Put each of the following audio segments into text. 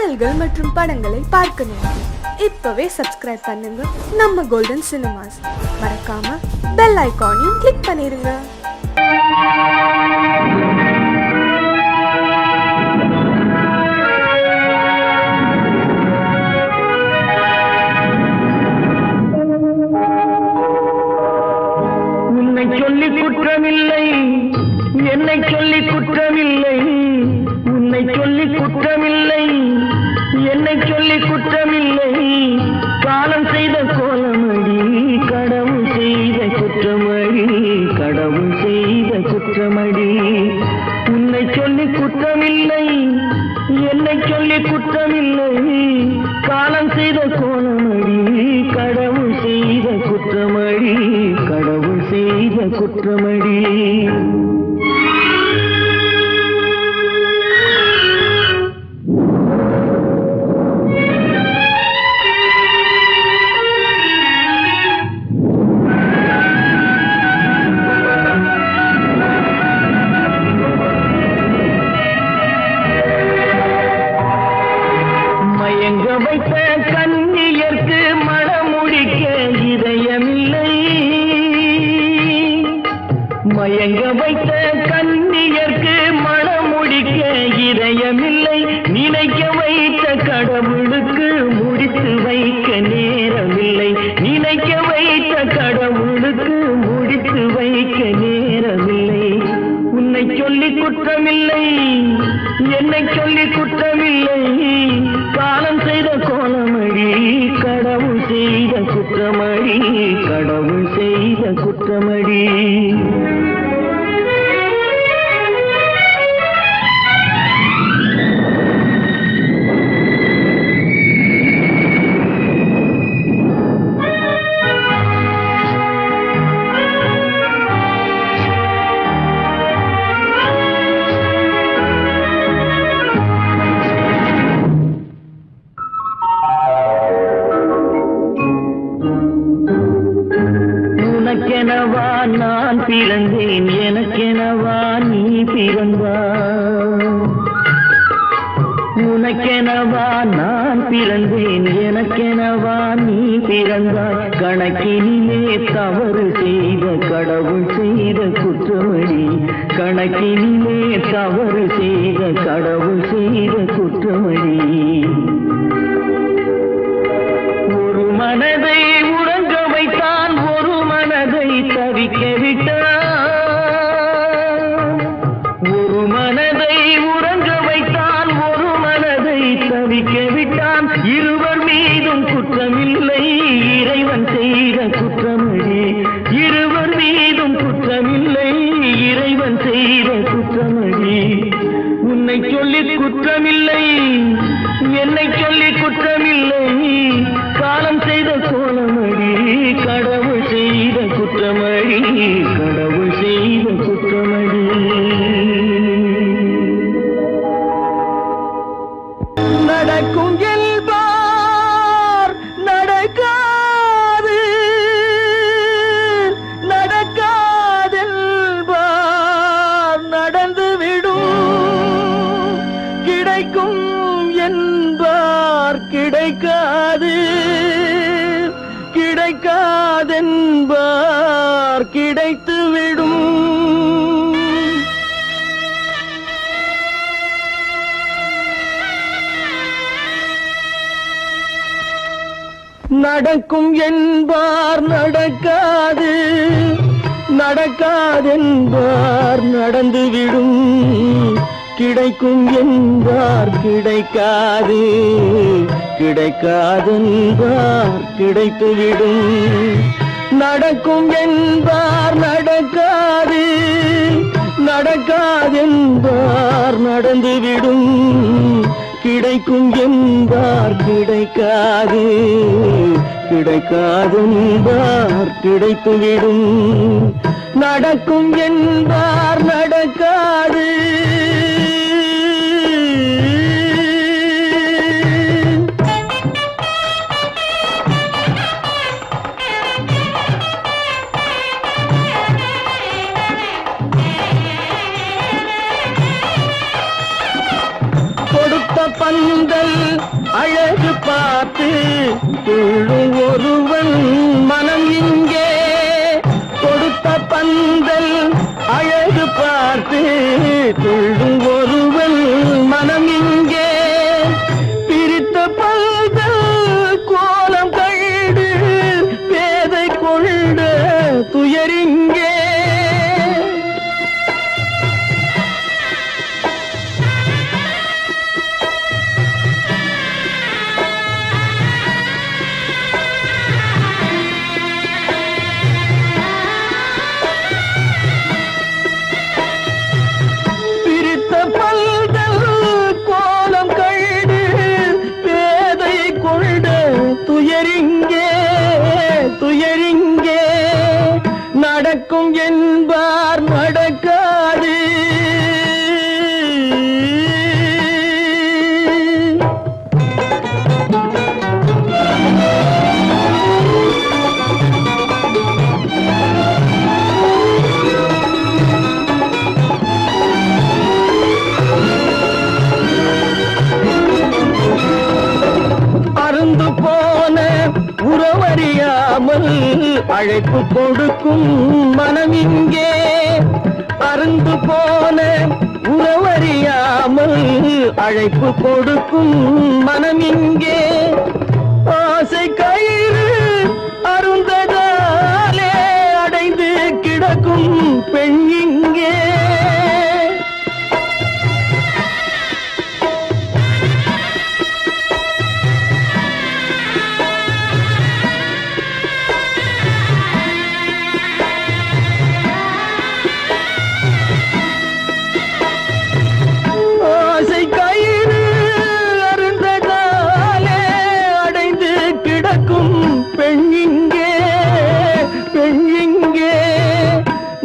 பாடல்கள் மற்றும் படங்களை பார்க்கணும். இப்பவே சப்ஸ்கிரைப் பண்ணுங்க நம்ம கோல்டன் சினிமாஸ். மறக்காம பெல் ஐகானையும் கிளிக் பண்ணிருங்க. உன்னை சொல்லி குற்றமில்லை, என்னை சொல்லி குற்றமில்லை, உன்னை சொல்லி குற்றமில்லை, என்னை சொல்லி குற்றமில்லை, காலம் செய்த கோலமடி, கடவுள் செய்த குற்றமடி, கடவுள் செய்த குற்றமடி. உன்னை சொல்லி குற்றமில்லை, என்னை சொல்லி குற்றமில்லை, காலம் செய்த கோலமடி, கடவுள் செய்த குற்றமடி, கடவுள் செய்த குற்றமடி. மயங்க வைத்த கன்னியர்க்கு மணமுடிக்க இதயமில்லை, மயங்க வைத்த கன்னியர்க்கு மணமுடிக்க இதயமில்லை, நினைக்க வைத்த கடவுளுக்கு முடித்து வைக்க நேரமில்லை, நினைக்க வைத்த கடவுளுக்கு முடித்து வைக்க நேரமில்லை. உன்னை சொல்லி குற்றமில்லை, என்னை சொல்லி குற்றமில்லை, காலம் செய்த கோலமடி, கடவுள் செய்த குற்றமடி, கடவுள் செய்த குற்றமடி. உனக்கெனவா நான் பிறந்தேன், எனக்கெனவா நீ பிறந்தாய், உனக்கெனவா நான் பிறந்தேன், எனக்கெனவா நீ பிறந்தாய், கணக்கினிலே தவறு செய்த கடவுள் செய்த குற்றமடி, கணக்கினிலே தவறு செய்த கடவுள் செய்த குற்றமடி. ஒரு மனதை உறங்க வைத்தான், ஒரு மனதை தவிக்க விட்டான், ஒரு மனதை உறங்க வைத்தான், ஒரு மனதை தவிக்க விட்டான், இருவர் மீதும் குற்றமில்லை, இறைவன் செய்த குற்றமடி, இருவர் மீதும் குற்றமில்லை, இறைவன் செய்த குற்றமடி. உன்னை சொல்லி குற்றமில்லை, என்னை சொல்லி குற்றமில்லை, காலம் செய்த கோலமடி, கடவுள் செய்த குற்றமடி, கடவுள் செய்த குற்றமடி. நடக்கும் என்பார் நடக்காது, நடக்காதென்பார் நடந்துவிடும், கிடைக்கும் என்பார் கிடைக்காது, கிடைக்காதென்பார் கிடைத்துவிடும். நடக்கும் என்பார் நடக்காது, நடக்காதென்பார் நடந்துவிடும், கிடைக்கும் என்பார் கிடைக்காது, கிடைக்காதென்பார் கிடைத்துவிடும். நடக்கும் என்பார் நடக்காது, நடக்காதென்பார் நடந்துவிடும், கிடைக்கும் என்பார் கிடைக்காது, கிடைக்காதென்பார் கிடைத்துவிடும். நடக்கும் என்பார் நடக்காது. பந்த பந்தல் அழகு பார்த்து துள்ளும் ஒருவன் மனம் இங்கே. கொடுத்த பந்தல் அழகு பார்த்து துள்ளும் ஒருவன் மனம் இங்கே. பிரித்த பந்தல் கோலம் கண்டு பேதை கொண்ட துயரிங்கே. துயரிங்கே துயரிங்கே நடக்கும் என்பார் நடக்காது. அருந்து போன உறவறியாமல் அழைப்பு கொடுக்கும் மனம் இங்கே. அருந்து போன உறவறியாமல் அழைப்பு கொடுக்கும் மனம் இங்கே. ஆசை கயிறு அருந்ததாலே அடைந்து கிடக்கும் பெண் இங்கே.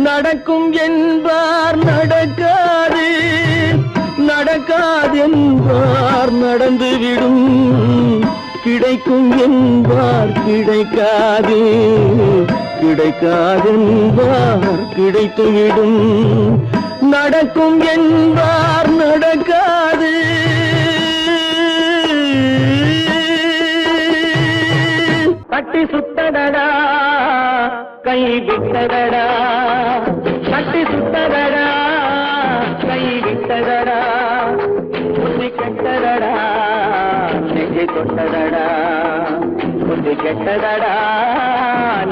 நடக்கும் என்பார் நடக்காது, நடக்காது என்பார் நடந்துவிடும். கிடைக்கும் என்பார் கிடைக்காது, கிடைக்காது என்பார் கிடைத்துவிடும். நடக்கும் என்பார் நடக்காது. தட்டி சுட்டதடா கை விட்டதடா, தட்டி சுட்டதடா கை விட்டதடா. புத்தி கெட்டதடா நெஞ்சை தொட்டதடா, புத்தி கெட்டதடா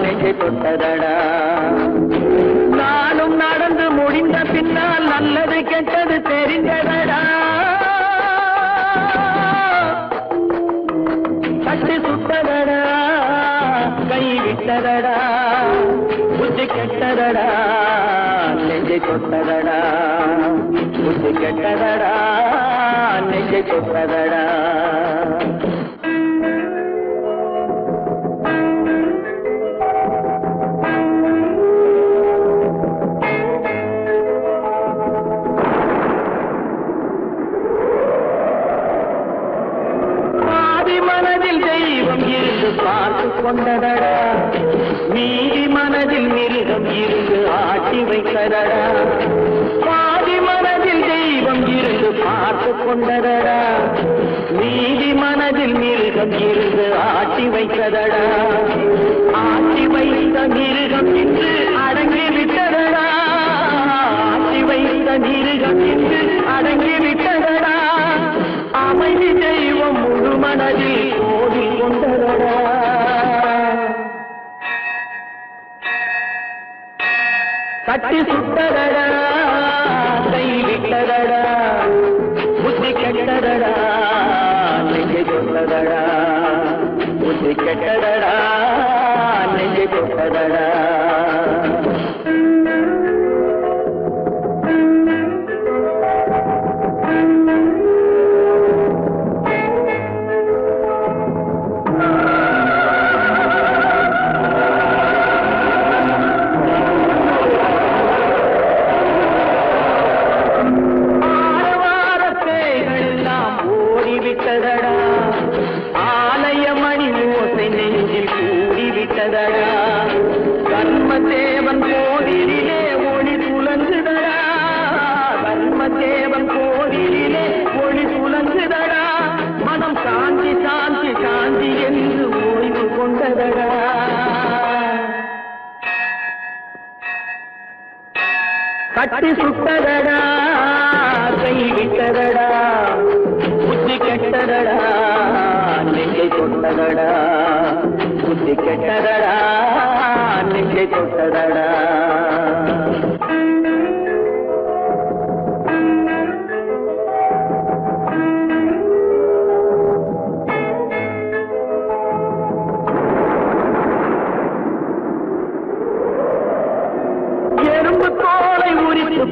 நெஞ்சை தொட்டதடா. நானும் நடந்து முடிந்த பின்னால் நல்லது கெட்டது தெரிந்ததடா. தட்டி சுட்டதடா கை விட்டதடா, புத்தி கெட்டதடா நெஞ்சை தொட்டதடா, புத்தி கெட்டதடா நெஞ்சை தொட்டதடா. மனதில் தெய்வம் இருந்து பார்த்து கொண்டதடா, மீதி மனதில் மிருகம் இருந்து ஆட்டி வைத்ததடா. பாதி மனதில் தெய்வம் இருந்து பார்த்து கொண்டதடா, மீதி மனதில் மிருகம் இருந்து ஆட்டி வைத்ததடா. ஆட்டி வைத்த மிருகம் இன்று அடங்கி விட்டதடா, ஆட்டி வைத்த மிருகம் இன்று அடங்கி விட்டதடா. அமைதி தெய்வம் முழு மனதில் ஓடி கொண்டதடா. தட்டி சுட்டதடா கை விட்டதடா, புத்தி கெட்டதடா நெஞ்சை தொட்டதடா, புத்தி கெட்டதடா நெஞ்சை தொட்டதடா. ஆலயமணி ஓசை நெஞ்சில் கூடிவிட்டதடா, கர்மதேவன் கோவிலிலே ஒளி துலங்குதடா, கர்மதேவன் கோவிலிலே ஒளி துலங்குதடா. மன தட்டி சுட்டதடா கை விட்டதடா புத்தி கெட்டதடா நெஞ்சை தொட்டதடா புத்தி கெட்டதடா நெஞ்சை தொட்டதடா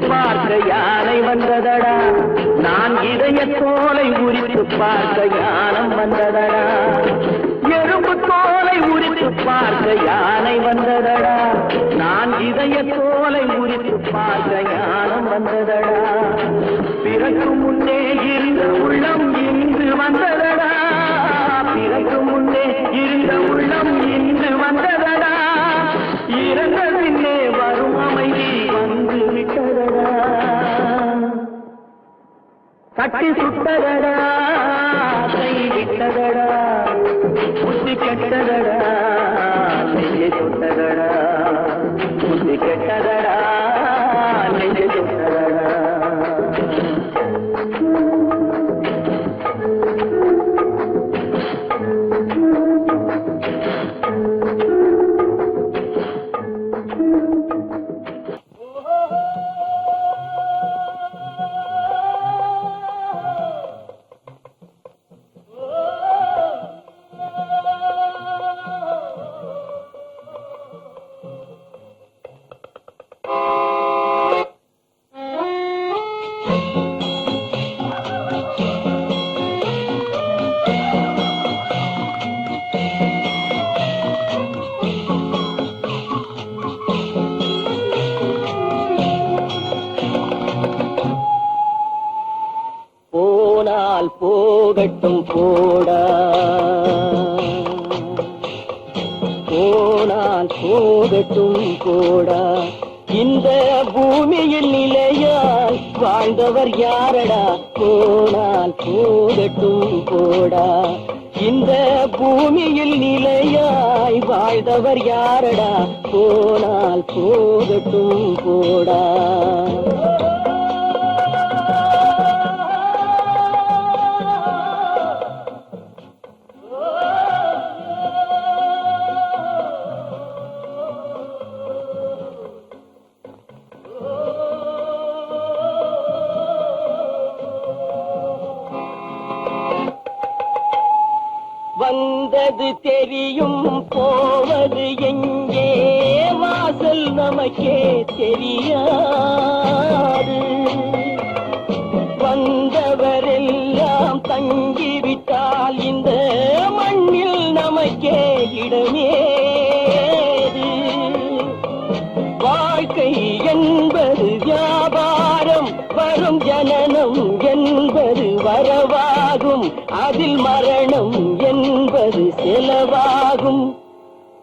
பார்க்க யானை வந்ததடா நான் இதய தோலை உரித்து பார்க்க யானம் வந்ததடா எறும்பு தோலை உரித்து பார்க்க யானை வந்ததடா நான் இதய தோலை உரித்து பார்க்க யானம் வந்ததடா பிறகு முன்னே இருந்த உள்ளம் இன்று வந்ததடா பிறகு முன்னே இருந்த உள்ளம் இன்று வந்ததடா இறந்த பின்னே வரும் அமைதி வந்து விட்டதடா தட்டி சுட்டதடா கை விட்டதடா புத்தி கெட்டதடா நெஞ்சை தொட்டதடா புத்தி கெட்டதடா நெஞ்சை தொட்டதடா போகட்டும் போடா போனால் போகட்டும் போடா இந்த பூமியில் நிலையாய் வாழ்ந்தவர் யாரடா போனால் போகட்டும் போடா இந்த பூமியில் நிலையாய் வாழ்ந்தவர் யாரடா போனால் போகட்டும் போடா வந்தது தெரியும் போவது எங்கே வாசல் நமக்கே தெரியாது வந்தவரெல்லாம் தங்கிவிட்டால் இந்த மண்ணில் நமக்கே இடமேது வாழ்க்கை என்பது வியாபாரம் வரும் ஜனனம் என்பது வரவாகும் அதில் மரணம் என்பது செலவாகும்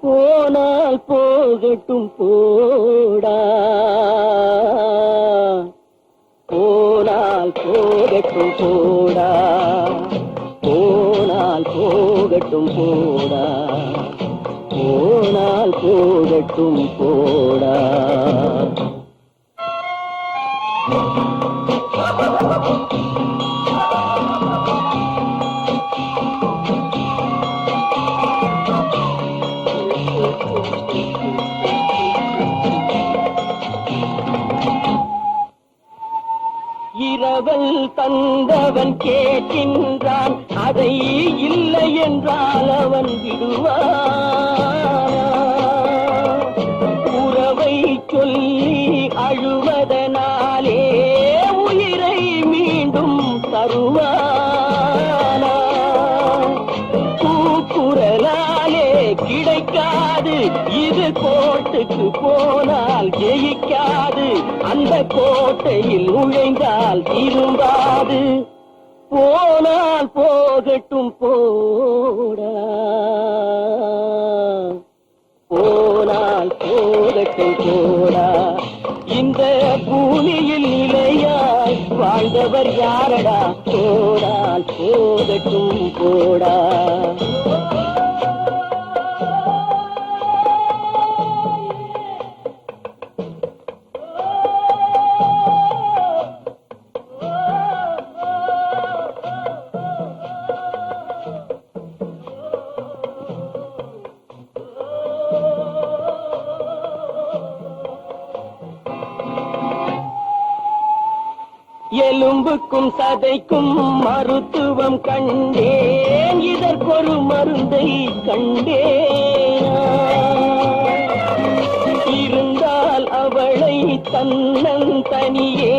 போனால் போகட்டும் போடா போனால் போகட்டும் போடா போனால் போகட்டும் போடா போனால் போகட்டும் போடா இரவல் தந்தவன் கேட்கின்றான் அதை இல்லை என்றால் அவன் விடுவான் உறவை சொல்லி அழுவதனாலே உயிரை மீண்டும் தருவானா கூக்குரலாலே கிடைக்காது இது கோட்டுக்கு போனால் ஜெயிக்காது அந்த கோட்டையில் நுழைந்தால் திரும்பாது போனால் போகட்டும் போடா போனால் போகட்டும் போடா இந்த பூமியில் நிலையாய் வாழ்ந்தவர் யாரடா போனால் போகட்டும் போடா எலும்புக்கும் சதைக்கும் மருத்துவம் கண்டேன், இதற்கொரு மருந்தை கண்டேன். இருந்தால் அவளை தன்னன் தனியே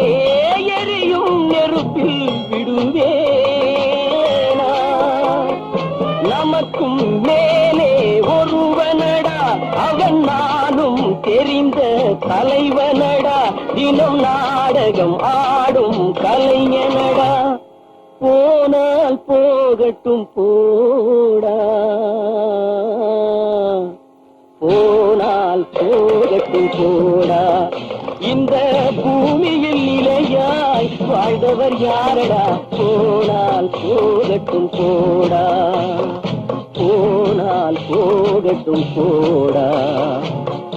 எரியும் நெருப்பில் விடுவேனா. நமக்கும் மேலே ஒருவனடா, அவன் நானும் தெரிந்த தலைவனடா, தினம் நாடகம் ஆடும் கலைஞனடா. போனால் போகட்டும் போடா, போனால் போகட்டும் போடா. இந்த பூமியில் நிலையாய் வாழ்ந்தவர் யாரடா. போனால் போகட்டும் போடா, போனால் போகட்டும் போடா,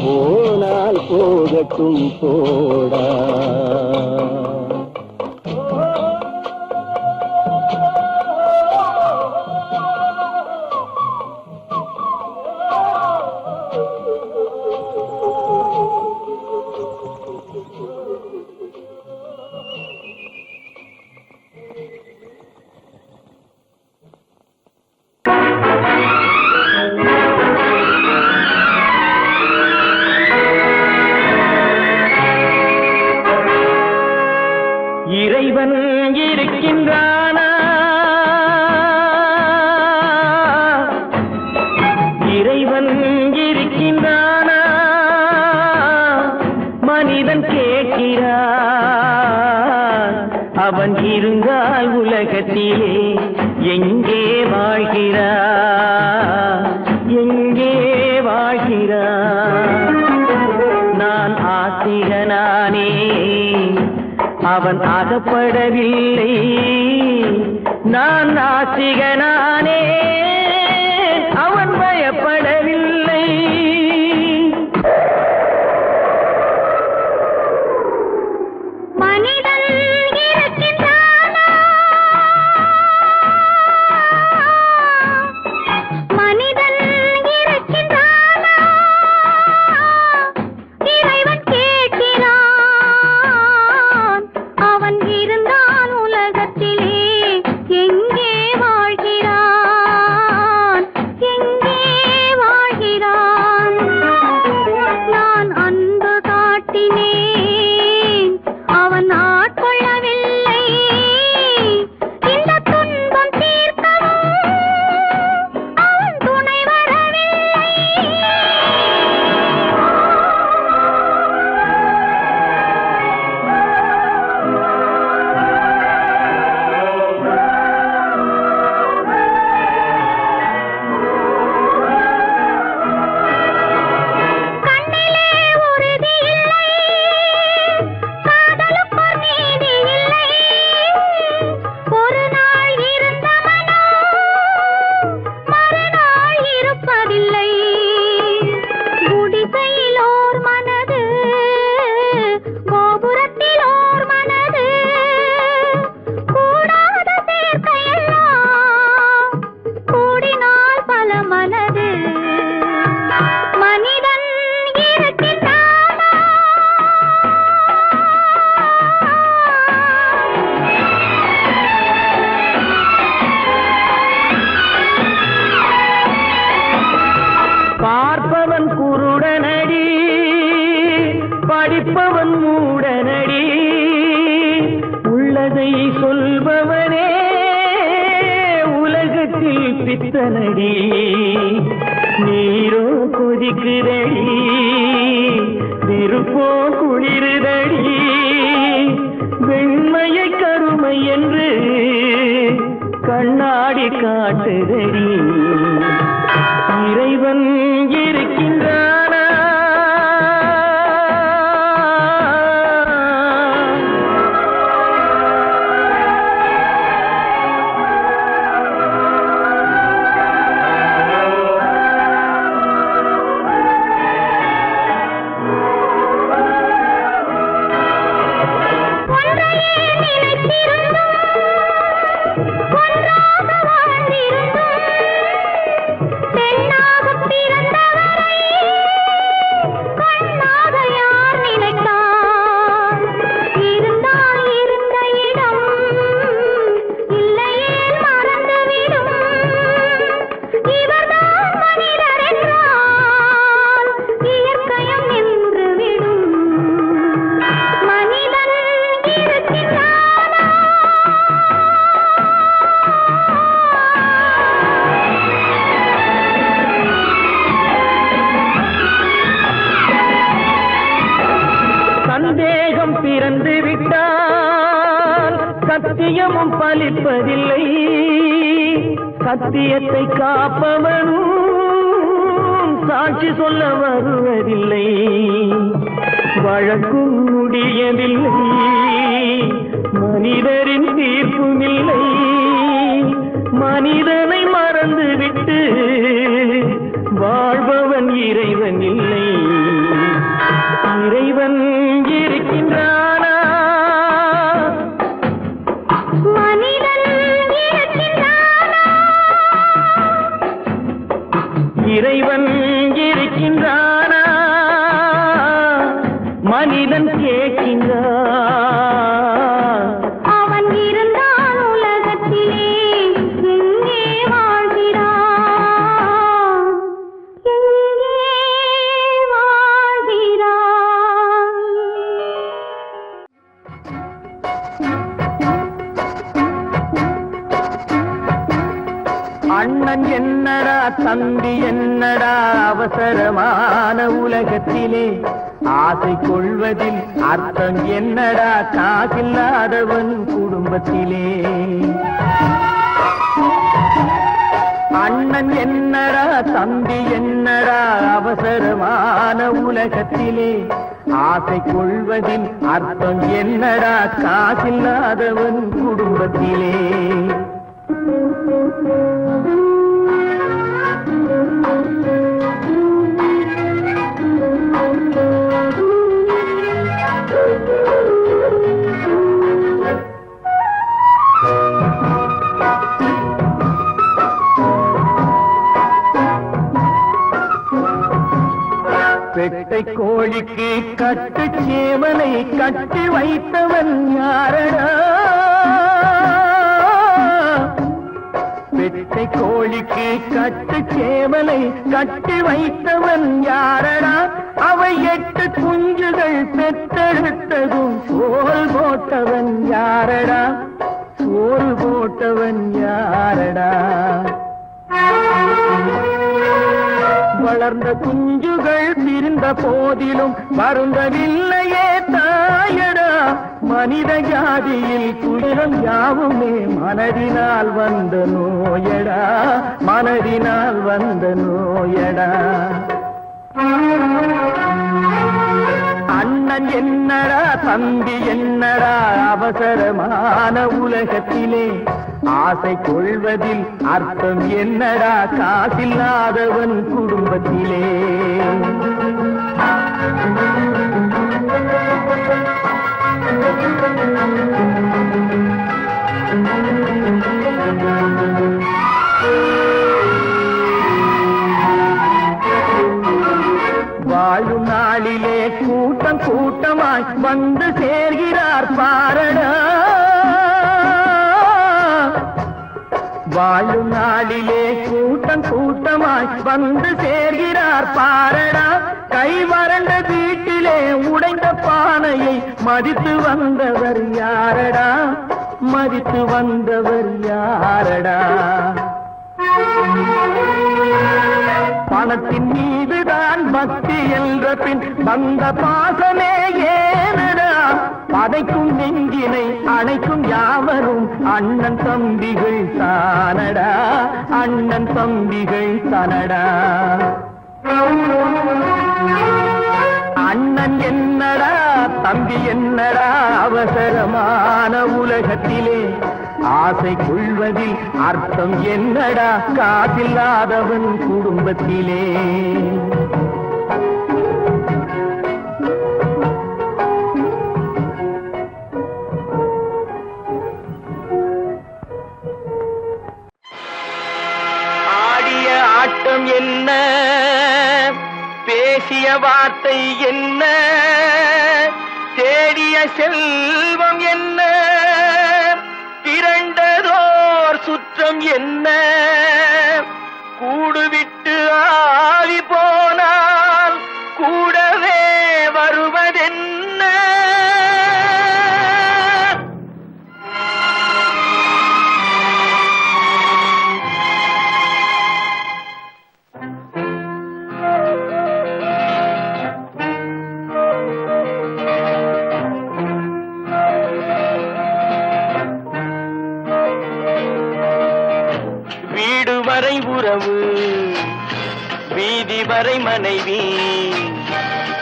போனால் போகட்டும் போடா. இறைவன் இருக்கின்றானா, இறைவன் இருக்கின்றானா, மனிதன் கேட்கிறான். அவன் இருந்தால் உலகத்திலே எங்கே வாழ்கிறான், எங்கே வாழ்கிறான். நான் ஆத்திகனானே, அவன் அகப்படவில்லை. நான் நாத்திகனானே, அவன் பயப்படவில்லை. மனிதன் இருக்கின்றானா, மனிதன் இருக்கின்றானா, இறைவன் கேட்கிறான். அவன் இருந்தான் உலகத்திலே எங்கே வாழ்கிறான், எங்கே வாழ்கிறான். நான் அன்பு காட்டினேன், அவன் ஆட்கொள்ளவில்லை. இந்த துன்பம் தீர்க்கவும் அவன் துணை வரவில்லை. கண்ணிலே உறுதி இல்லை, காதலுக்கோர் நீதி இல்லை. ஒரு நாள் இருந்த மனம் மறுநாள் இருப்பதில்லை. குடிசையிலோர் மனது, கோபுரத்திலோர் மனது, கூடாத சேர்க்கையெல்லாம் கூடினால் பல மனது. மனிதன் இருக்கின்றானா, பார்ப்பவன் குருடனடி, படிப்பவன் மூடனடி. உள்ளதை சொல்பவனே உலகத்தில் பித்தனடி. நீரோ கொதிக்குதடி, நெருப்போ குளிருதடி. வெண்மையை கருமை என்று கண்ணாடி காட்டுதடி. இறைவன் இருக்கின்றானா, ஒன்றையே நினைத்திருந்தும் ஒன்றாக வாழ்ந்திருந்தும் பெண்ணாகப் பிறந்த சத்தியமும் பலிப்பதில்லை, சத்தியத்தை காப்பவனும் சாட்சி சொல்ல வருவதில்லை. வழக்கும் முடியவில்லை, மனிதரின் தீர்ப்பும் இல்லை. மனிதனை மறந்துவிட்டு வாழ்பவன் இறைவன் இல்லை. இறைவன் இருக்கின்றானா? மனிதன் இருக்கின்றானா? இறைவன் இருக்கின்றானா? மனிதன் கேட்கின்றான். அவன் இருந்தான் உலகத்திலே, எங்கே வாழ்கிறான்? எங்கே வாழ்கிறான்? அண்ணன் என்னடா தம்பி என்னடா அவசரமான உலகத்திலே, ஆசை கொள்வதில் அர்த்தம் என்னடா காசில்லாதவன் குடும்பத்திலே. அண்ணன் என்னடா தம்பி என்னடா அவசரமான உலகத்திலே, ஆசை கொள்வதில் அர்த்தம் என்னடா காசில்லாதவன் குடும்பத்திலே. பெட்டை கோழிக்கு கட்டு சேவலை கட்டி வைத்தவன் யாரடா? பெட்டை கோழிக்கு கட்டு சேவலை கட்டி வைத்தவன் யாரடா? அவை 8 குஞ்சுகள் பெற்றெடுத்ததும் சோல் போட்டவன் யாரடா? சோல் போட்டவன் யாரடா? வளர்ந்த குஞ்சுகள் பிரிந்த போதிலும் வருந்தவில்லையே தாயடா. மனித ஜாதியில் துயரம் யாவுமே மனதினால் வந்த நோயடா, மனதினால் வந்த நோயடா. அண்ணன் என்னடா தம்பி என்னடா அவசரமான உலகத்திலே, ஆசை கொள்வதில் அர்த்தம் என்னடா காசில்லாதவன் குடும்பத்திலே. வாழும் நாளிலே கூட்டம் கூட்டமாய் வந்து சேர்கிறார் பாரடா. வாழும் நாளிலே கூட்டம் கூட்டமாய் வந்து சேர்கிறார் பாரடா. கை வறண்ட வீட்டிலே உடைந்த பானையை மதித்து வந்தவர் யாரடா? மதித்து வந்தவர் யாரடா? பணத்தின் மீதுதான் பக்தி என்ற பின் வந்த பாசமே ஏனடா? பதைக்கும் நெஞ்சினை அணைக்கும் யாவரும் அண்ணன் தம்பிகள் தானடா, அண்ணன் தம்பிகள் தானடா. அண்ணன் என்னடா தம்பி என்னடா அவசரமான உலகத்திலே, ஆசை கொள்வதில் அர்த்தம் என்னடா காசில்லாதவன் குடும்பத்திலே. ஆடிய ஆட்டம் என்ன, பேசிய வார்த்தை என்ன, தேடிய செல்வம் என்ன, திரண்டதோர் சுற்றம் என்ன, கூடுவிட்டு ஆவி போனால் கூடவே வருவதென்ன. வரை உறவு, வீதி வரை மனைவி,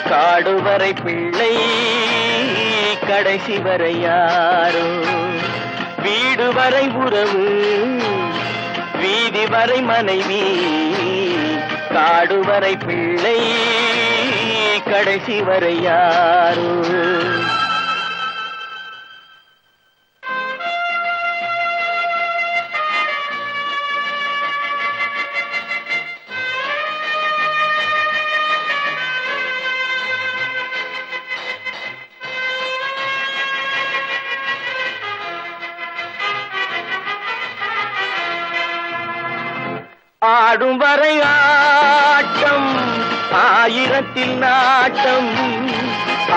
காடு வரை பிள்ளை, கடைசி வரை யாரோ. வீடு வரை உறவு, வீதி வரை மனைவி, காடு வரை பிள்ளை, கடைசி வரை யாரோ. ஆடும் வரை ஆட்டம், ஆயிரத்தில் நாட்டம்.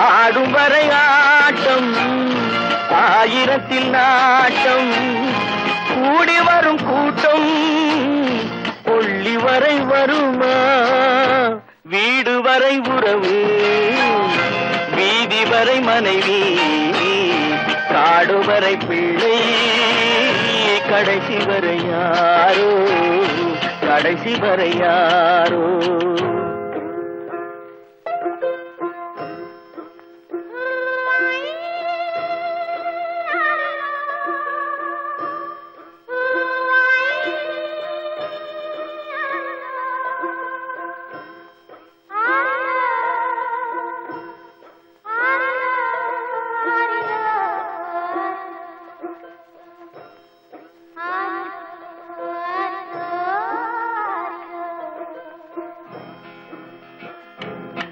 ஆடும் வரை ஆட்டம், ஆயிரத்தில் நாட்டம். கூடி வரும் கூட்டம் கொள்ளி வரை வருமா. வீடு வரை உறவு, வீதி வரை மனைவி, காடு வரை பிள்ளை, கடைசி வரை யாரோ, கடைசி வரை யாரோ.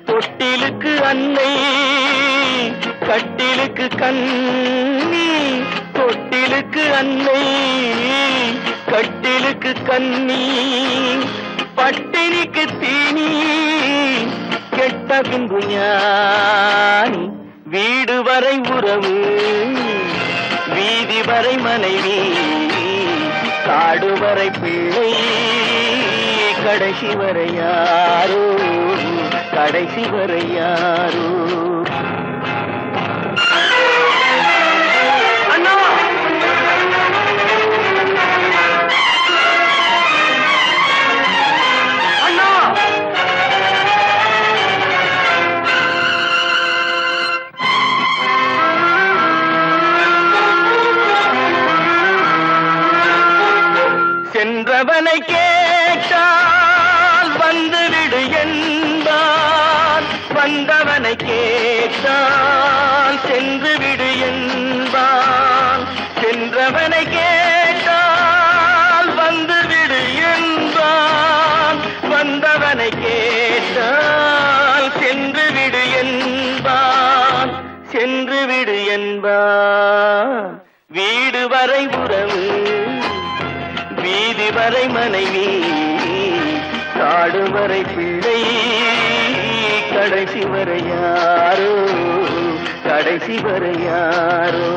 தொட்டிலுக்கு அன்னை, கட்டிலுக்கு கண்ணி. தொட்டிலுக்கு அன்னை, கட்டிலுக்கு கண்ணி. பட்டினிக்கு தீனி, கெட்ட பின்பு ஞானி. வீடு வரை உறவு, வீதி வரை மனைவி, காடு வரை பிள்ளை, கடைசி வரை யாரோ, கடைசி வரை யாரோ. அண்ணா அண்ணா, சென்றவனை கேட்டால் வந்துவிடு என்பான், வந்தவனை கேட்டால் சென்று விடு என்பான். சென்றவனை கேட்டால் வந்துவிடு என்பான், வந்தவனை கேட்டால் சென்று விடு என்பான், சென்று விடு என்பான். வீடு வரை உறவு, வீதி வரை மனைவி, காடு வரை பிள்ளை, கடைசி வரை யாரோ, கடைசி வரை யாரோ.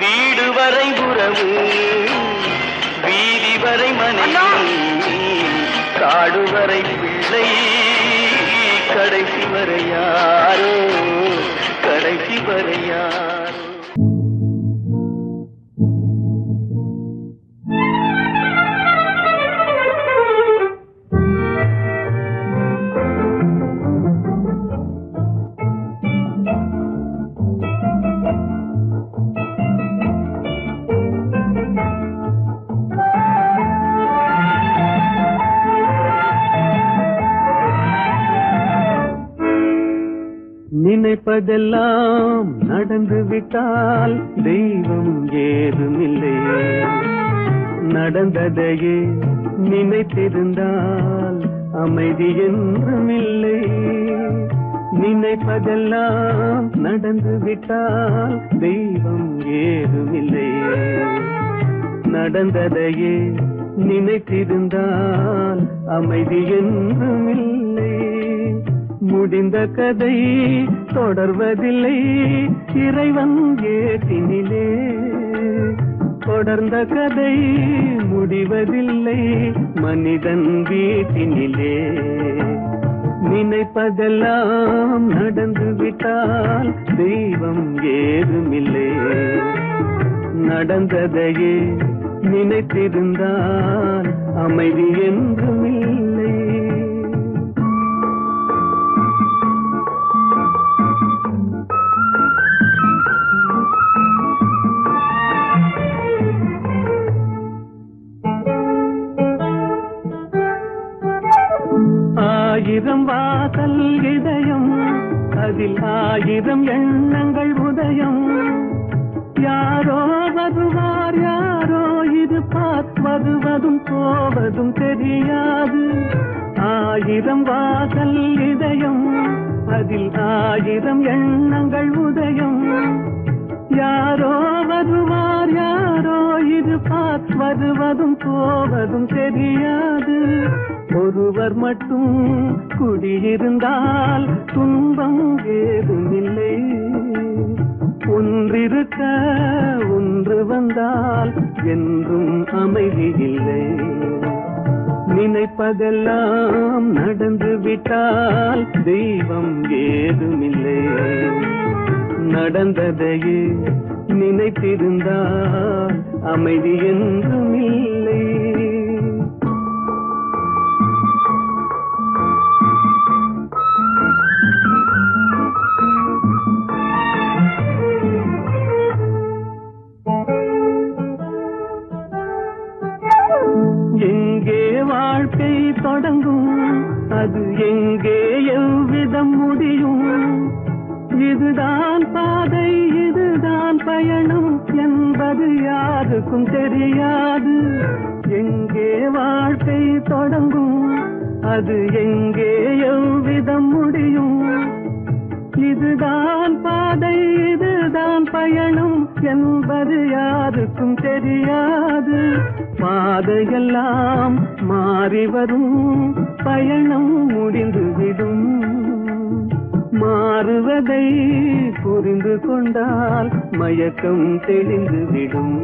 வீடு வரை உறவு, வீதி வரை மனைவி, காடு வரை பிள்ளை, கடைசி வரை யாரோ, கடைசி வரை யாரோ. நினைப்பதெல்லாம் நடந்து விட்டால் தெய்வம் ஏதுமில்லை, நடந்ததையே நினைத்திருந்தால் அமைதி என்றுமில்லை. நினைப்பதெல்லாம் நடந்து விட்டால் தெய்வம் ஏதுமில்லை. நடந்ததையே நினைத்திருந்தால் அமைதி என்றும் இல்லை. முடிந்த கதை தொடர்வதில்லை இறைவன் ஏட்டினிலே. தொடர்ந்த கதை முடிவதில்லை மனிதன் வீட்டினிலே. நினைப்பதெல்லாம் நடந்து விட்டால் தெய்வம் ஏதுமில்லை. நடந்ததையே நினைத்திருந்தால் அமைதி என்றும் இல்லை. ஆயிரம் வாசல் இதயம் அதில் ஆயிரம் எண்ணங்கள் உதயம். யாரோ வருவார் யாரோ இது வருவதும் போவதும் தெரியாது. ஆயிரம் வாசல் இதயம் அதில் ஆயிரம் எண்ணங்கள் உதயம். யாரோ வருவார் யாரோ இது வருவதும் போவதும் தெரியாது. ஒருவர் மட்டும் குடியிருந்தால் துன்பம் ஏதுமில்லை. ஒன்றிருக்க ஒன்று வந்தால் என்றும் அமைதி இல்லை. நினைப்பதெல்லாம் நடந்து விட்டால் தெய்வம் ஏதுமில்லை. நடந்ததையே நினைத்திருந்தால் அமைதி என்றும் இல்லை. எங்கே வாழ்க்கை தொடங்கும் அது எங்கே எவ்விதம் முடியும். இதுதான் பாதை இதுதான் பயணம் என்பது யாருக்கும் தெரியாது. எங்கே வாழ்க்கை தொடங்கும் அது எங்கே எவ்விதம் முடியும். இதுதான் பாதை இதுதான் பயணம் என்பது யாருக்கும் தெரியாது. பாதையெல்லாம் மாறி வரும் பயணம் முடிந்துவிடும். மாறுவதை புரிந்து கொண்டால் மயக்கம் தெளிந்துவிடும்.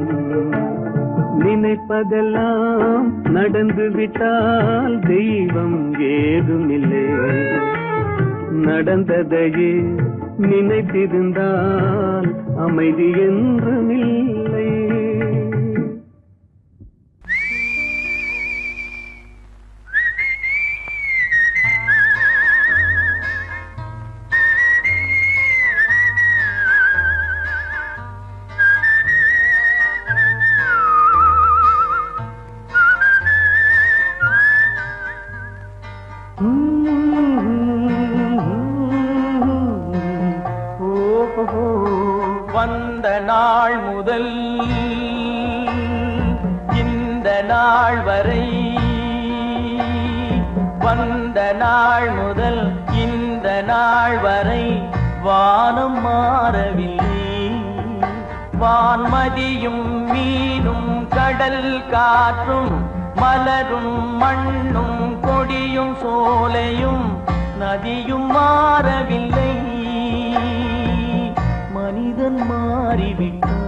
நினைப்பதெல்லாம் நடந்து விட்டால் தெய்வம் ஏதுமில்லை. நடந்ததையே நினைத்திருந்தால் அமைதி என்றும் இல்லை. வந்த நாள் முதல் இந்த நாள் வரை, வந்த நாள் முதல் இந்த நாள் வரை வானம் மாறவில்லை. வான்மதியும் மீனும் கடல் காற்றும் மலரும் மண்ணும் கொடியும் சோலையும் நதியும் மாறவில்லை. மனிதன் மாறிவிட்டான்.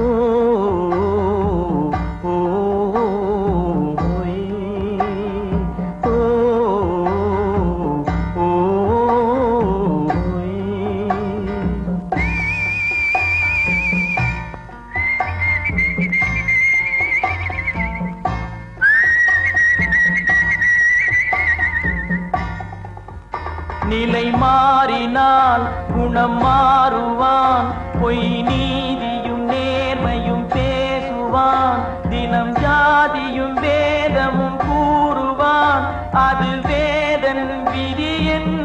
ஓ ஓ ஓ ஓ நிலை மாறினால் குணம் மாறுவான். பொய் நீதியும் நேர்மையும் பேசுவான். தினம் ஜாதியும் வேதமும் கூறுவான். அது வேதன் விதி என்றோதுவான்.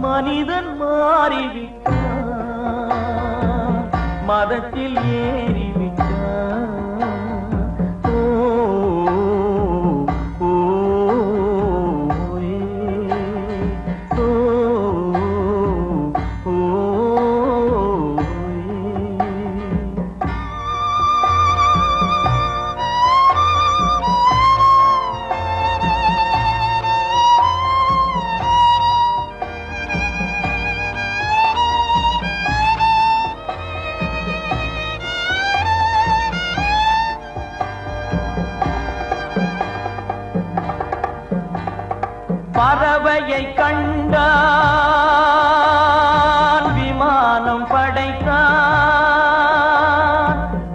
மனிதன் மாறிவிட்டான். மதத்தில் ஏறிவிட்டான். ஓ ஓ பறவையை கண்டான் விமானம் படைத்தான்.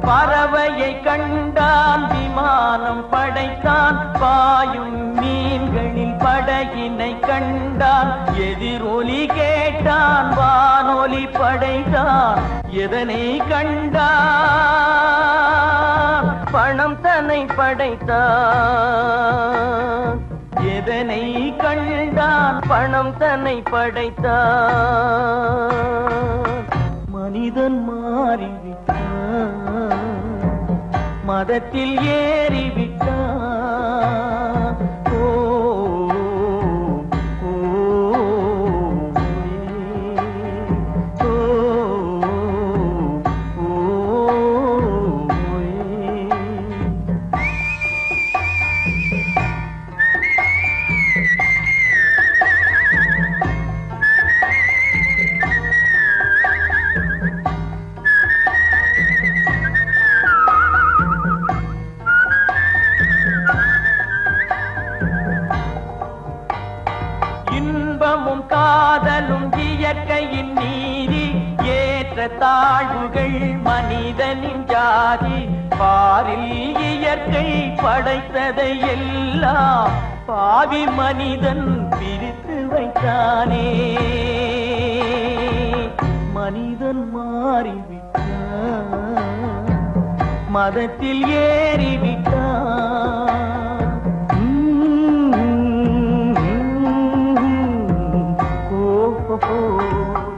பறவையை கண்டான் விமானம் படைத்தான். பாயும் மீன்களில் படகினை கண்டான். எதிரொலி கேட்டான் வானொலி படைத்தான். எதனை கண்டான் பணம் தன்னை படைத்தான். எதனை கண்டான் பணம் தன்னை படைத்தான். மனிதன் மாறிவிட்டான், மதத்தில் ஏறிவிட்டான். ஓ ஓ, ஓ, ஓ, இன்பமும் காதலும் இயற்கையின் நீதி. ஏற்ற தாழ்வுகள் மனிதனின் ஜாதி. பாரில் இயற்கை படைத்ததை எல்லாம் பாவி மனிதன் பிரித்து வைத்தானே. மனிதன் மாறிவிட்டான், மதத்தில் ஏறிவிட்டான்.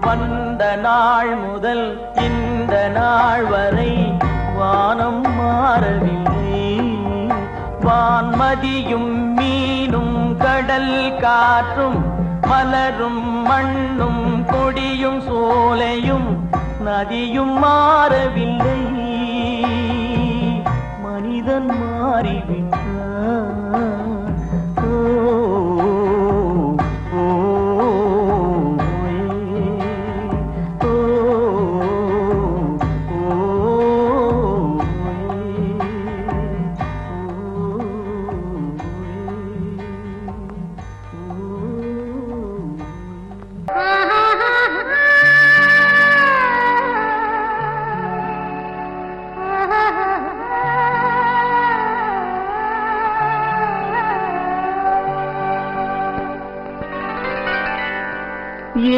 வந்த நாள் முதல் இந்த நாள் வரை வானம் மாறவில்லை. வான்மதியும் மீனும் கடல் காற்றும் மலரும் மண்ணும் கொடியும் சோலையும் நதியும் மாறவில்லை. மனிதன் மாறிவிட்டான்.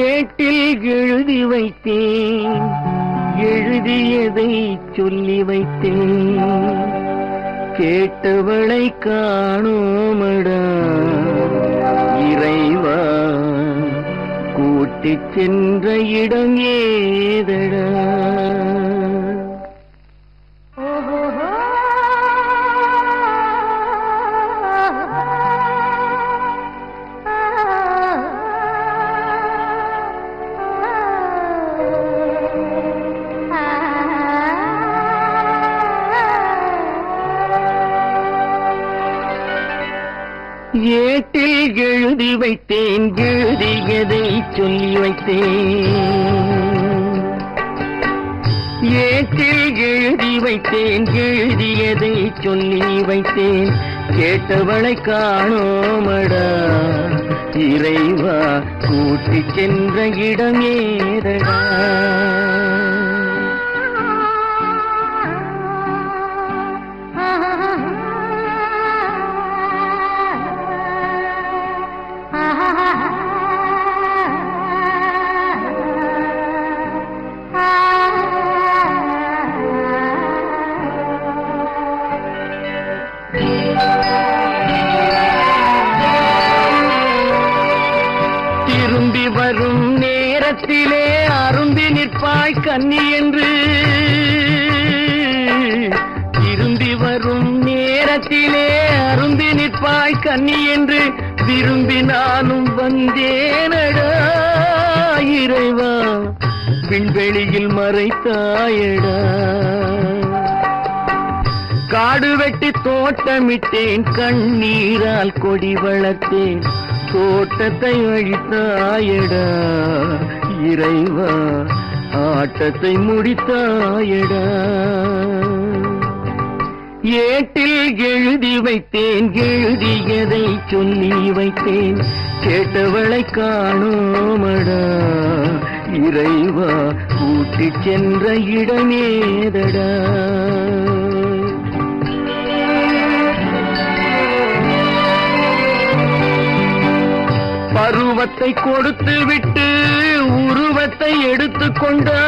ஏட்டில் எழுதி வைத்தேன், எழுதியதை சொல்லி வைத்தேன். கேட்டவளை காணோமடா இறைவா, கூட்டிச் சென்ற இடம் ஏதடா. ஏட்டில் எழுதி வைத்தேன், எழுதியதை சொல்லி வைத்தேன். ஏட்டில் எழுதி வைத்தேன், எழுதியதை சொல்லி வைத்தேன். கேட்டவளை காணோமடா இறைவா, கூட்டிச் சென்ற இடம் ஏதடா. திரும்பி வரும் நேரத்திலே அரும்பி நிற்பாய் கன்னி என்று. திரும்பி வரும் நேரத்திலே அரும்பி நிற்பாய் கன்னி என்று விரும்பி நானும் வந்தேனடா இறைவா, விண்வெளியில் மறைத்தாயடா. காடு வெட்டி தோட்டமிட்டேன், கண்ணீரால் கொடி வளர்த்தேன். தோட்டத்தை அழித்தாயடா இறைவா, ஆட்டத்தை முடித்தாயடா. ஏட்டில் எழுதி வைத்தேன், எழுதியதை சொல்லி வைத்தேன். கேட்டவளை காணோமடா இறைவா கூட்டிச் சென்ற இடமேதடா. பருவத்தை கொடுத்து விட்டு உருவத்தை எடுத்துக் கொண்டாய்.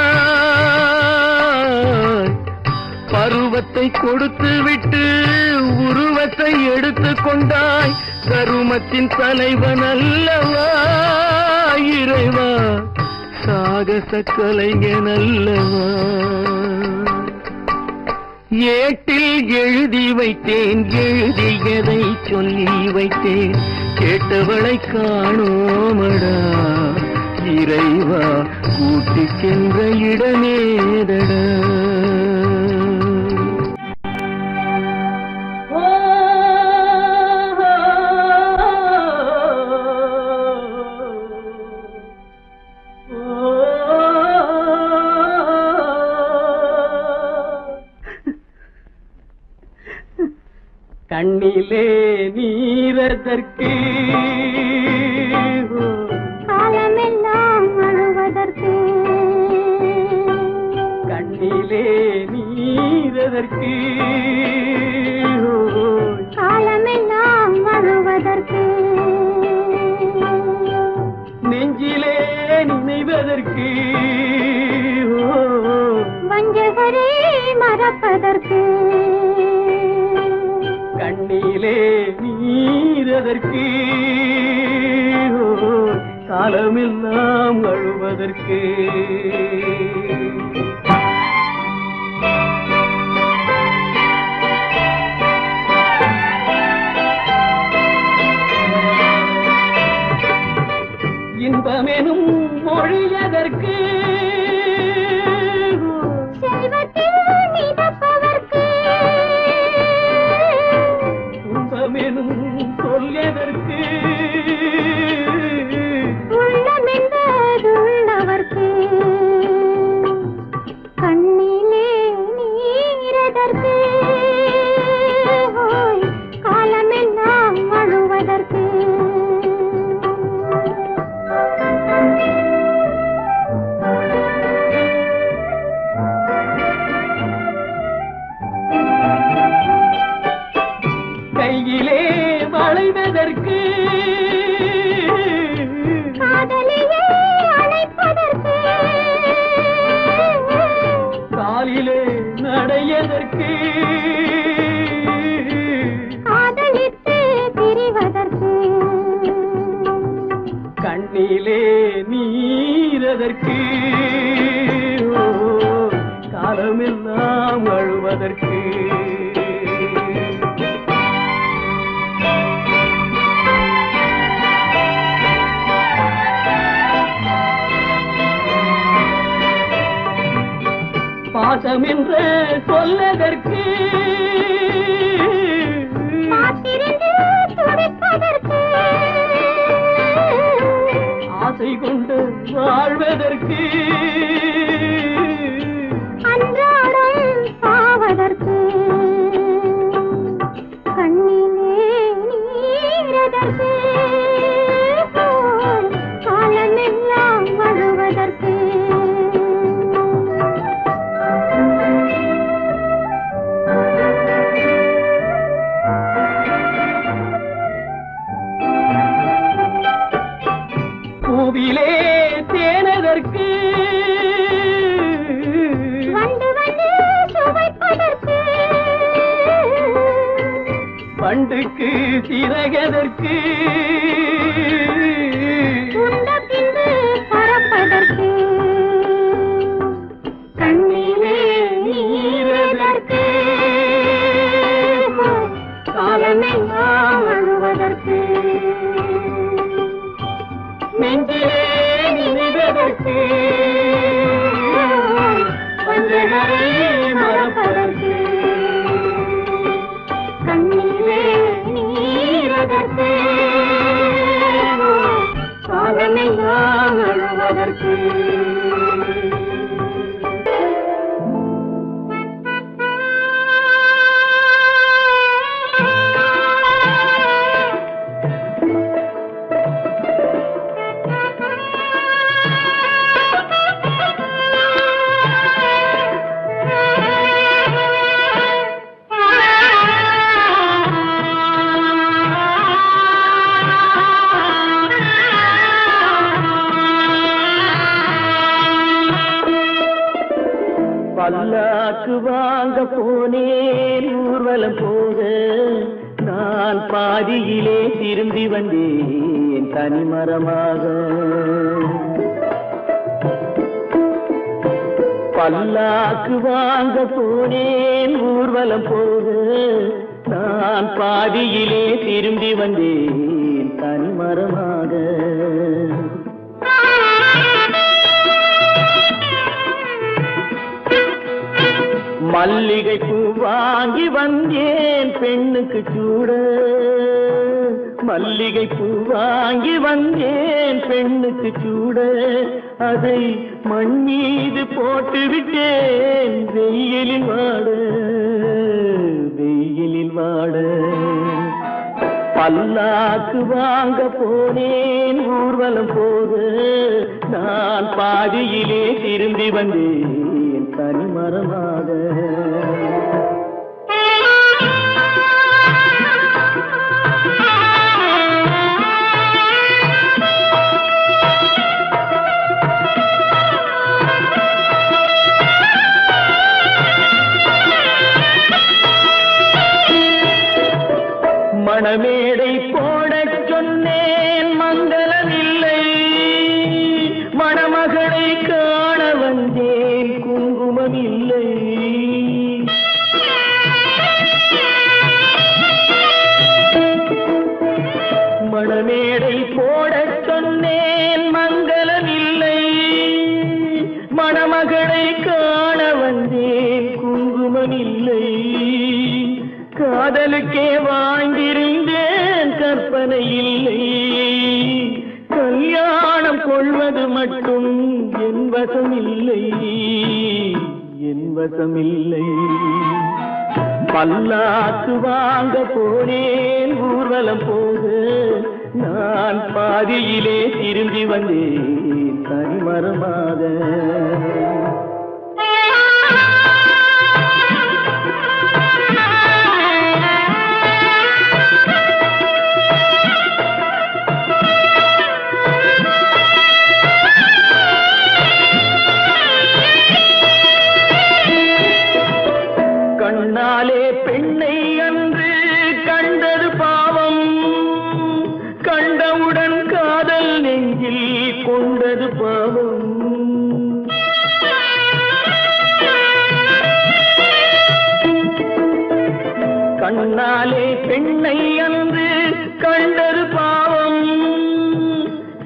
பருவத்தை கொடுத்து விட்டு உருவத்தை எடுத்துக் கொண்டாய். கருமத்தின் தலைவன் அல்லவா இறைவா, சாகச கலைஞன் அல்லவா. ஏட்டில் எழுதி வைத்தேன், எழுதியதை சொல்லி வைத்தேன். கேட்டவளை காணோமடா இறைவா, கூட்டிச் சென்ற இடமேதடா. கண்ணிலே நீரதற்கு, காலமெல்லாம் அழுவதற்கு. கண்ணிலே நீரதற்கு, காலமெல்லாம் அழுவதற்கு. நெஞ்சிலே நினைவதற்கு, வஞ்சகரே மறப்பதற்கு. கண்ணிலே நீரதற்கு, காலமெல்லாம் அழுவதற்கு. இன்பமெனும் மொழியதற்கு, செல்வத்தில் மிதப்பதற்கு. துன்பமெனும் சொல்லியதற்கு, உள்ளமென்பதுள்ளவர்க்கு. கண்ணிலே நீரதற்கு, காலமெல்லாம் அழுவதற்கு. கையிலே வளைவதற்கு, காதலியே அழைப்பதற்கு. காலிலே நடையதற்கு, காதலித்து பிரிவதற்கு. கண்ணிலே நீரதற்கு, காலமெல்லாம் அழுவதற்கு. பாசம் என்று சொல்லதற்கு, காத்திருந்து துடிப்பதற்கு. ஆசை கொண்டு வாழ்வதற்கு, அன்றாடம் சாவதற்கு. கண்ணிலே நீரதற்கு, காலமெல்லாம் அழுவதற்கு. பூவிலே தேனதற்கு, வந்து வந்து சுவைப்பதற்கு. பண்டுக்கு சிறகதற்கு, உண்ட பின்பு பறப்பதற்கு. கண்ணிலே நீரதற்கு, காலமெல்லாம் அழுவதற்கு. நெஞ்சிலே நினைவதற்கு, வஞ்சகரை மறப்பதற்கு. கண்ணிலே நீரதற்கு, காலமெல்லாம் அழுவதற்கு. பல்லாக்கு வாங்க போனேன் ஊர்வலம் போக நான் பாதியிலே திரும்பி வந்தேன் தனிமரமாக. பல்லாக்கு வாங்க போனேன் ஊர்வலம் போக நான் பாதியிலே திரும்பி வந்தேன் தனிமரமாக. மல்லிகை பூ வாங்கி வந்தேன் பெண்ணுக்கு சூட, மல்லிகை பூ வாங்கி வந்தேன் பெண்ணுக்கு சூட, அதை மண் மீது போட்டு விட்டேன் வெயிலில் வாட, வெயிலில் வாட. பல்லாக்கு வாங்க போனேன் ஊர்வலம் போக நான் பாதியிலே திரும்பி வந்தேன் தனிமரமாக. மணமேடை போடச் சொன்னேன் மங்களமில்லை, மணமகளை காண வந்தேன் குங்குமமில்லை. மணமேடை போடச் சொன்னேன் மங்களமில்லை, மணமகளை காண வந்தேன் குங்குமமில்லை. காதலுக்கே வாழ்ந்திருந்தேன் கற்பனை இல்லை, கல்யாணம் கொள்வது மட்டும் என் வசமில்லை, என் வசமில்லை. பல்லாக்கு வாங்க போனேன் ஊர்வலம் போக நான் பாதியிலே திரும்பி வந்தேன் தனிமரமாக. கண்ணாலே பெண்ணை அன்று கண்டது பாவம், கண்டவுடன் காதல் நெஞ்சில் கொண்டது பாவம். கண்ணாலே பெண்ணை அன்று கண்டது பாவம்,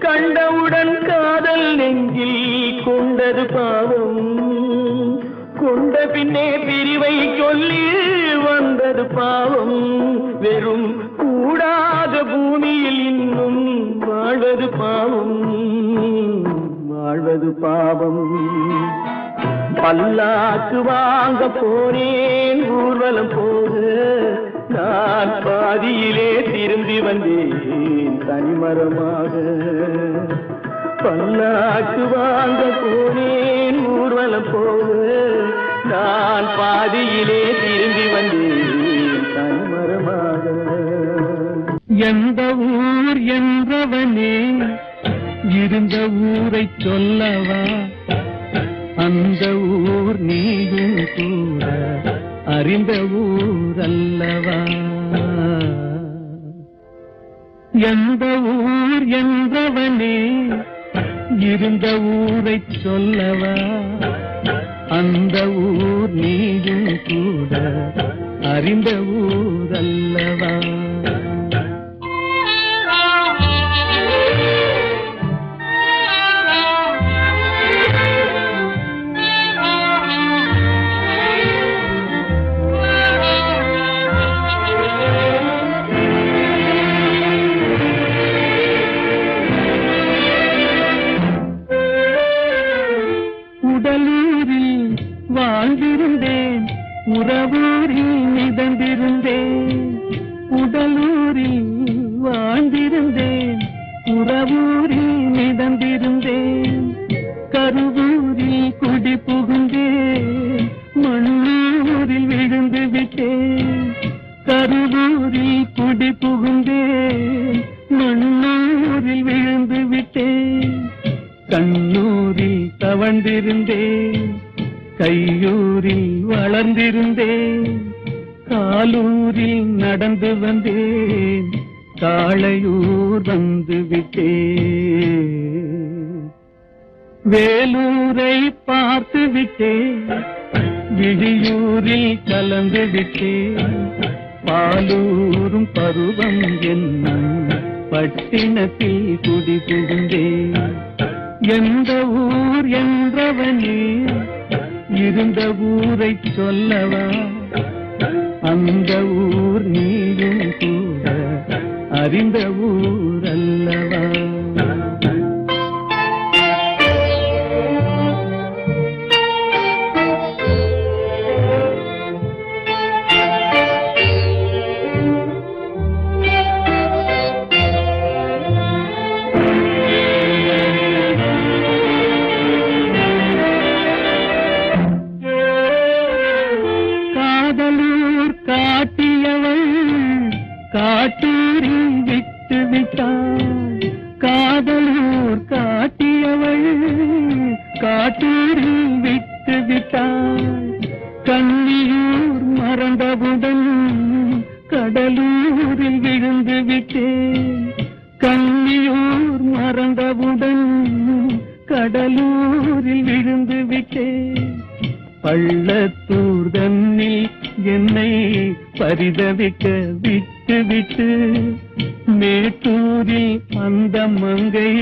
கண்டவுடன் காதல் நெஞ்சில் கொண்டது பாவம். கொண்ட பின்னே பிரிவை சொல்லி வந்தது பாவம், வெறும் கூடாத பூமியில் இன்னும் வாழ்வது பாவம், வாழ்வது பாவம். பல்லாக்கு வாங்க போனேன் ஊர்வலம் போக நான் பாதியிலே திரும்பி வந்தேன் தனிமரமாக. பல்லாக்கு வாங்க போனேன் ஊர்வலம் போக நான் பாதியிலே திரும்பி வந்தேன் தனிமரமாக. எந்த ஊர் என்றவனே இருந்த ஊரை சொல்லவா, அந்த ஊர் நீயும் கூட அறிந்த ஊர் அல்லவா. எந்த ஊர் என்றவனே இருந்த ஊரை சொல்லவா, அந்த ஊர் நீயும் கூட அறிந்த ஊர் அல்லவா. உடலூரில் வாழ்ந்திருந்தேன், உறவூரில் மிதந்திருந்தேன். உடலூரில் வாழ்ந்திருந்தேன், உறவூரில் மிதந்திருந்தேன். கருவூரில் குடி புகுந்தேன், மண்ணூரில் விழுந்து விட்டேன். கருவூரில் குடி புகுந்தேன், மண்ணூரில் விழுந்து விட்டேன். கண்ணூரில் தவழ்ந்திருந்தேன், கையூரில் வளர்ந்திருந்தேன், காலூரில் நடந்து வந்தேன், காளையூர் வந்து விட்டேன். வேலூரை பார்த்து விட்டேன், விழியூரில் கலந்து விட்டேன், பாலூரும் பருவம் என்னும் பட்டினத்தில் குடி புகுந்தேன். எந்த ஊர் என்றவனே இருந்த ஊரை சொல்லவா, அந்த ஊர் நீயும் கூட அறிந்த ஊர் அல்லவா. காதலூர் காட்டியவள் காட்டூரில் விட்டு விட்டாள், காதலூர் காட்டியவள் காட்டூரில் விட்டு விட்டாள். கண்ணியூர் மறந்தவுடன் கடலூரில் விழுந்து விட்டேன், கண்ணியூர் மறந்தவுடன் கடலூரில் விழுந்து விட்டேன். பள்ளத்தூர் தன்னில் என்னை பரிதவிக்க விட்டு விட்டு மேட்டூரில் அந்த மங்கை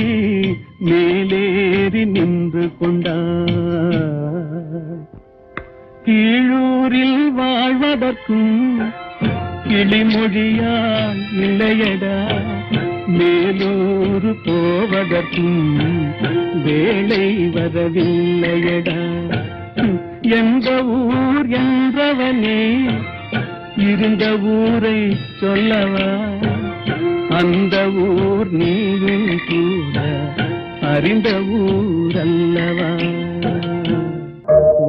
மேலேறி நின்று கொண்டார். கீழூரில் வாழ்வதற்கும் கிளிமொழியால் இல்லையடா, மேலூர் போவதற்கும் வேலை வரவில்லையடா. எந்த ஊர் என்றவனே இருந்த ஊரை சொல்லவா, அந்த ஊர் நீயும் கூட அறிந்த ஊர் அல்லவா.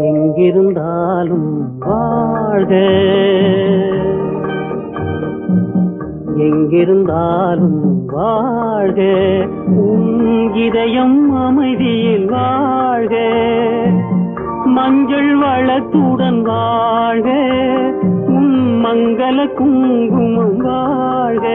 எங்கிருந்தாலும் வாழ்க, எங்கிருந்தாலும் வாழ்க, உன் இதயம் அமைதியில் வாழ்க, மஞ்சள் வளத்துடன் வாழ்க, உன் மங்கள குங்குமம் வாழ்க.